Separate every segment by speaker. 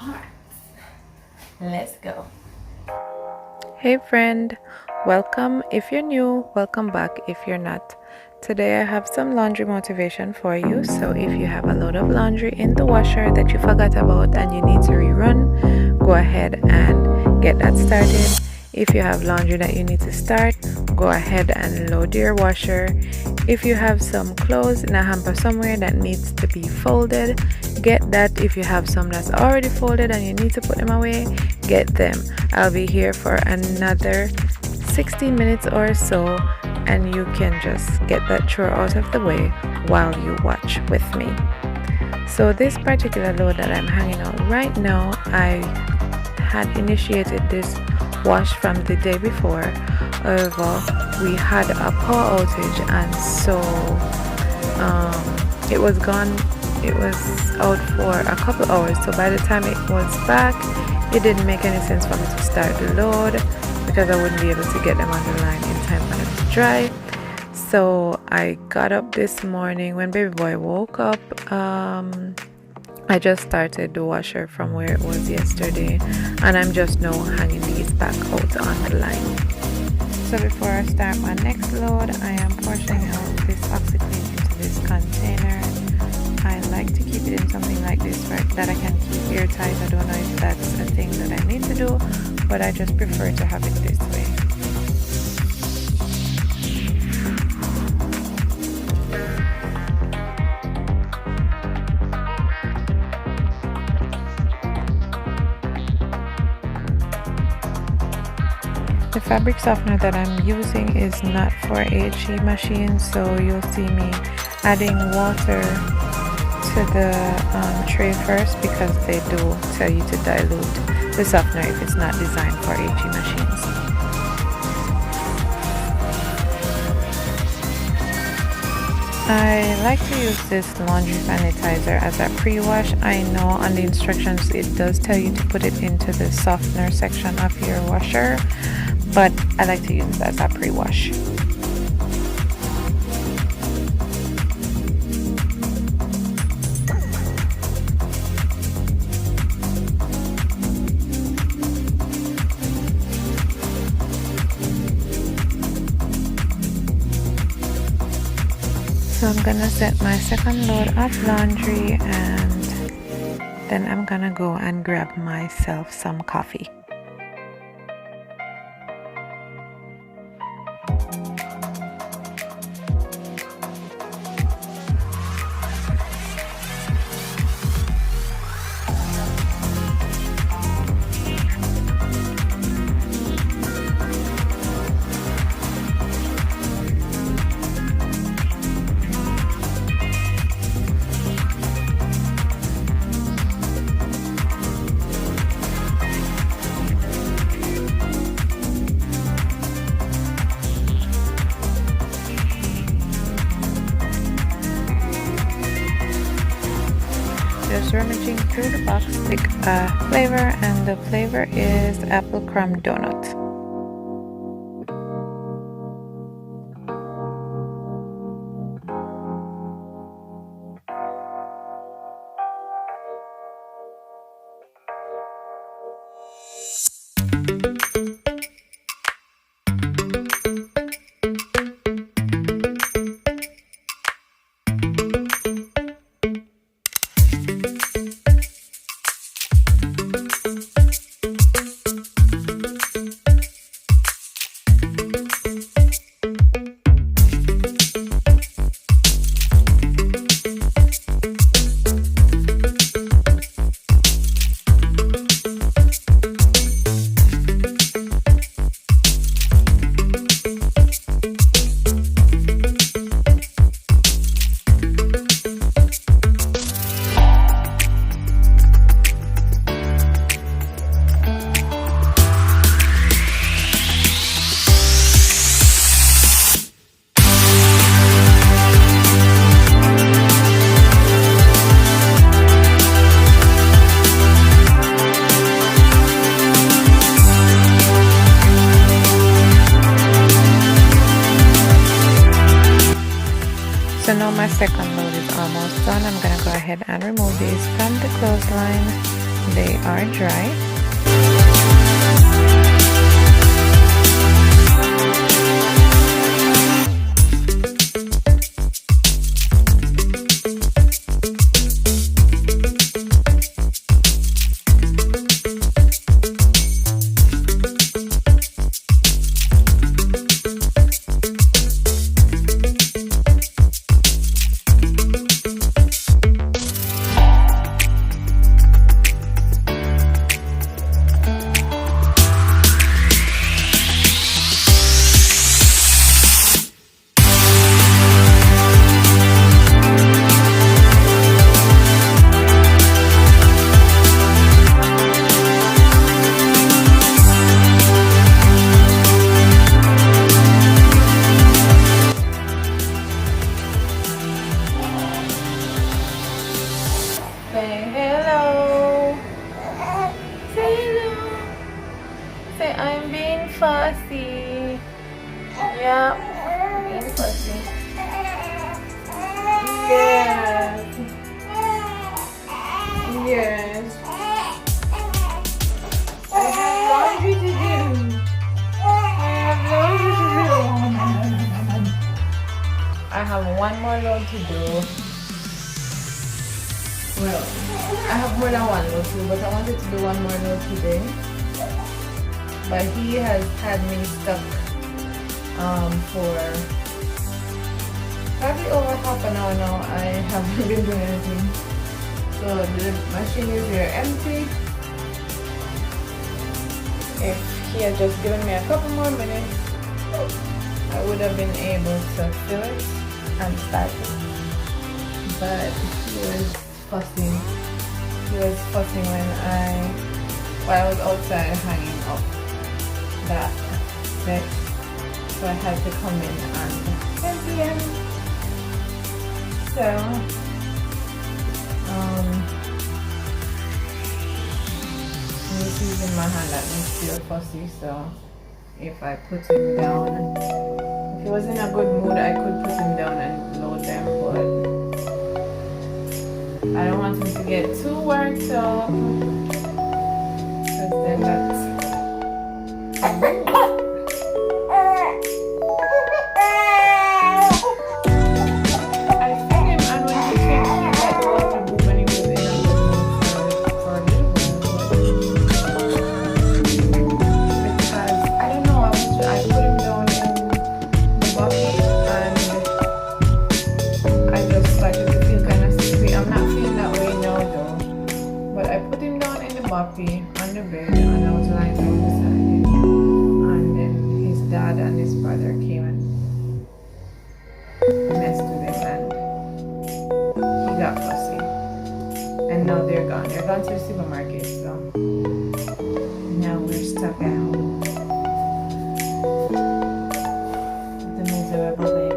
Speaker 1: Alright, let's go.
Speaker 2: Hey friend, welcome if you're new, welcome back if you're not. Today I have some laundry motivation for you. So if you have a load of laundry in the washer that you forgot about and you need to rerun, go ahead and get that started. If you have laundry that you need to start, go ahead and load your washer. If you have some clothes in a hamper somewhere that needs to be folded, get that. If you have some that's already folded and you need to put them away, get them. I'll be here for another 16 minutes or so, and you can just get that chore out of the way while you watch with me. So this particular load that I'm hanging out right now, I had initiated this wash from the day before. However, we had a power outage, and so it was gone. It was out for a couple hours, so by the time it was back, it didn't make any sense for me to start the load because I wouldn't be able to get them on the line in time for them to dry. So I got up this morning when baby boy woke up. I just started the washer from where it was yesterday, and I'm just now hanging these back out on the line. So before I start my next load, I am portioning out this OxyClean into this container. I like to keep it in something like this that I can keep airtight. I don't know if that's a thing that I need to do, but I just prefer to have it this way. The fabric softener that I'm using is not for HE machine, so you'll see me adding water to the tray first because they do tell you to dilute the softener if it's not designed for HE machines. I like to use this laundry sanitizer as a pre-wash. I know on the instructions it does tell you to put it into the softener section of your washer, but I like to use it as a pre-wash. So I'm gonna set my second load of laundry, and then I'm gonna go and grab myself some coffee. Just rummaging through the box, pick a flavor, and the flavor is apple crumb donut. So now my second load is almost done. I'm gonna go ahead and remove these from the clothesline. They are dry.
Speaker 1: Say hello. Say hello. Say I'm being fussy. Yeah, being fussy. Yes. Yes. I have laundry to do. I have one more load to do. Well, I have more than one load to do, but I wanted to do one more load today. But he has had me stuck for probably over half an hour now. I haven't been doing anything. So the machine is here empty. If he had just given me a couple more minutes, I would have been able to fill it and start it. But he was fussing. He was fussing while I was outside hanging up that set. So I had to come in and empty him. So he's using my hand that makes me feel fussy, so if I put him down, if he was in a good mood, I could put him down and load them, but I don't want him to get too worked up, because then that's... on the bed, and I was lying down beside him, and then his dad and his brother came and messed with him, and he got fussy, and now they're gone to the supermarket, so now we're stuck at home with the miserable baby.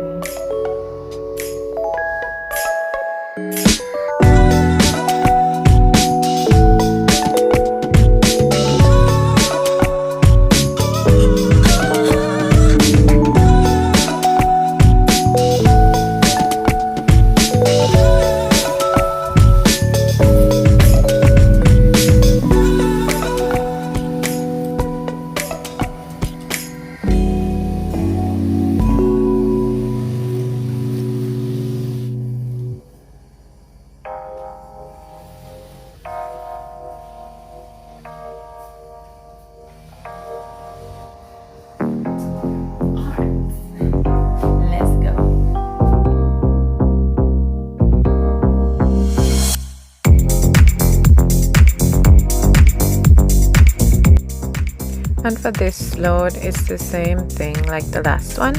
Speaker 2: And for this load, it's the same thing like the last one.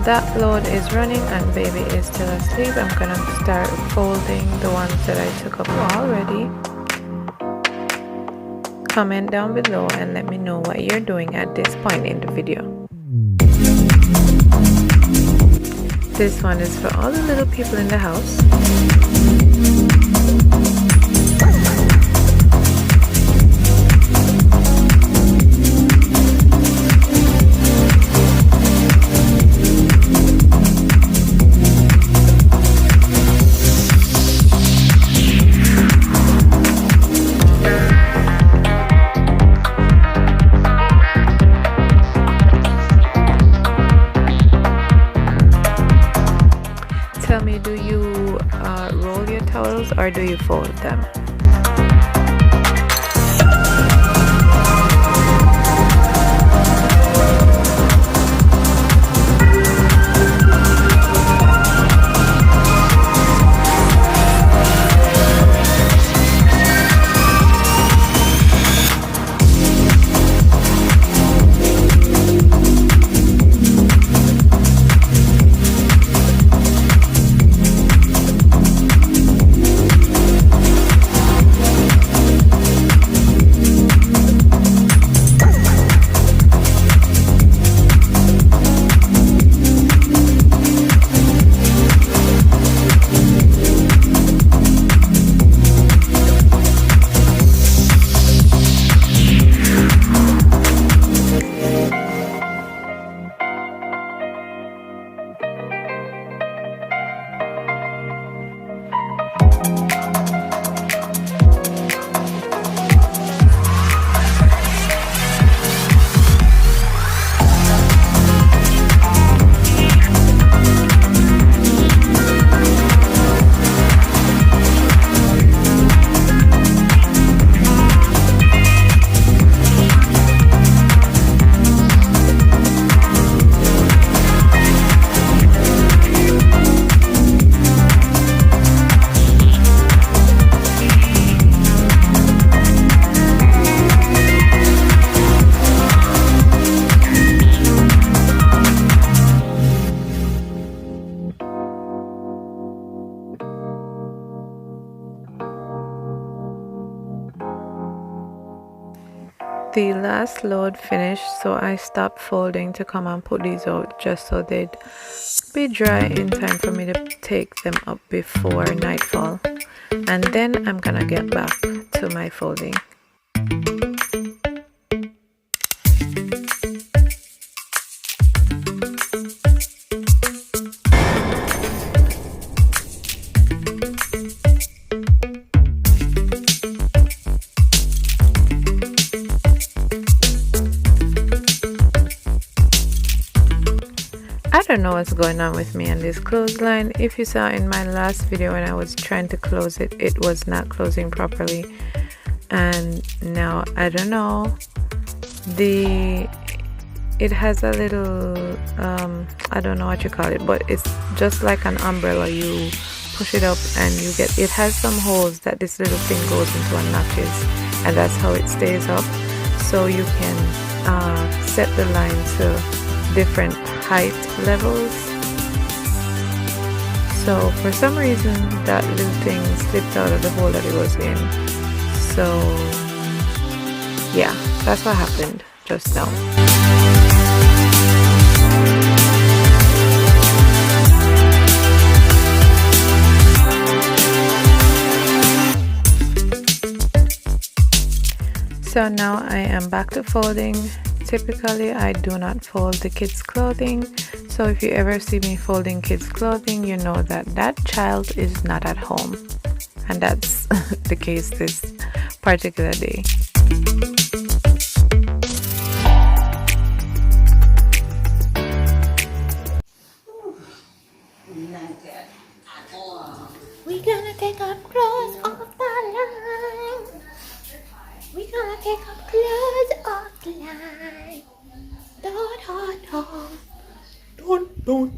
Speaker 2: that load is running and baby is still asleep, I'm gonna start folding the ones that I took up already. Comment down below and let me know what you're doing at this point in the video. This one is for all the little people in the house. Tell me, do you roll your towels or do you fold them? The last load finished, so I stopped folding to come and put these out just so they'd be dry in time for me to take them up before nightfall, and then I'm gonna get back to my folding. I don't know what's going on with me and this clothesline. If you saw in my last video when I was trying to close it, it was not closing properly, and now I don't know, it has a little I don't know what you call it, but it's just like an umbrella. You push it up and you get, it has some holes that this little thing goes into and notches, and that's how it stays up. So you can set the line to different height levels. So for some reason that little thing slipped out of the hole that it was in. So yeah, that's what happened just now. So now I am back to folding. Typically I do not fold the kids' clothing, so if you ever see me folding kids' clothing, you know that that child is not at home, and that's the case this particular day.
Speaker 3: We're gonna take our clothes off the line. We're gonna take our clothes off the line. Don't.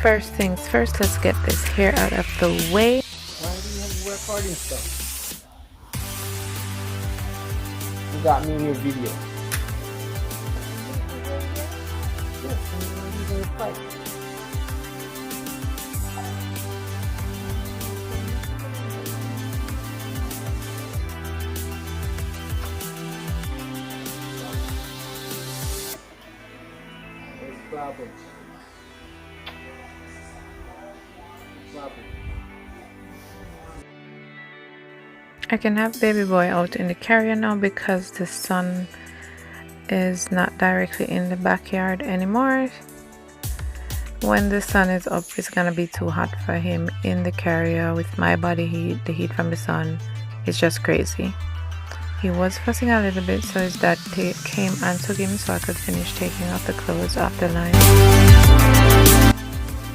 Speaker 2: First things first, let's get this hair out of the way.
Speaker 4: recording stuff. You got me in your video. Yes, I'm using the pipe. Proverbs.
Speaker 2: I can have baby boy out in the carrier now because the sun is not directly in the backyard anymore. When the sun is up, it's gonna be too hot for him in the carrier with my body heat, the heat from the sun. It's just crazy. He was fussing a little bit, so his dad came and took him so I could finish taking off the clothes off the line.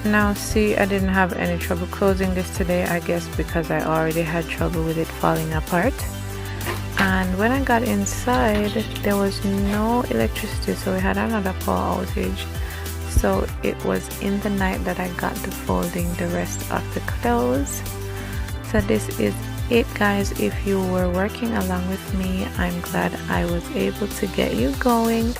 Speaker 2: Now see, I didn't have any trouble closing this today, I guess because I already had trouble with it falling apart. And when I got inside, there was no electricity, so we had another power outage. So it was in the night that I got to folding the rest of the clothes. So this is it, guys. If you were working along with me, I'm glad I was able to get you going.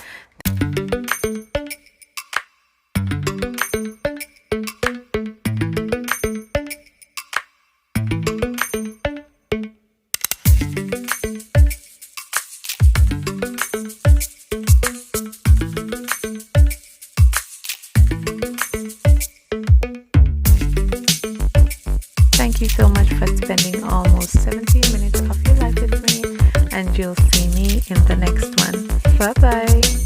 Speaker 2: Thank you so much for spending almost 17 minutes of your life with me, and you'll see me in the next one. Bye bye.